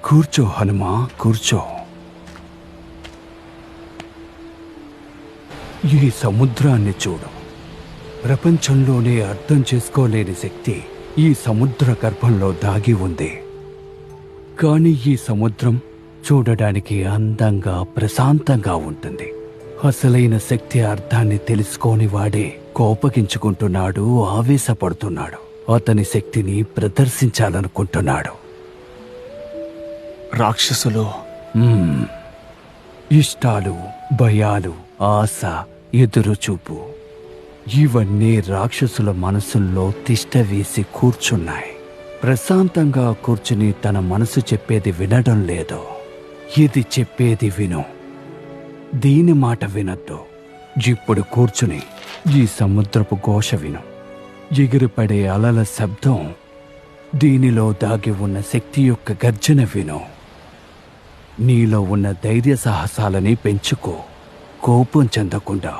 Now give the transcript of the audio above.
కూర్చో హనుమా, కూర్చో. ఈ సముద్రాన్ని చూడు. ప్రపంచంలోనే అర్థం చేసుకోలేని శక్తి ఈ సముద్ర గర్భంలో దాగి ఉంది. కానీ ఈ సముద్రం చూడడానికి అందంగా, ప్రశాంతంగా ఉంటుంది. అసలైన శక్తి అర్థాన్ని తెలుసుకోని వాడే కోపగించుకుంటున్నాడు, ఆవేశపడుతున్నాడు, అతని శక్తిని ప్రదర్శించాలనుకుంటున్నాడు. రాక్షసులు ఇష్టాలు, భయాలు, ఆశ, ఎదురుచూపు ఇవన్నీ రాక్షసుల మనసుల్లో తిష్టవేసి కూర్చున్నాయి. ప్రశాంతంగా కూర్చుని తన మనసు చెప్పేది వినడం లేదు. ఇది చెప్పేది విను, దీని మాట వినద్దు. ఇప్పుడు కూర్చుని ఈ సముద్రపు ఘోష విను. ఎగిరిపడే అలల శబ్దం, దీనిలో దాగి ఉన్న శక్తి యొక్క గర్జన విను. నీలో ఉన్న ధైర్య సాహసాలని పెంచుకో. కోపం చెందకుండా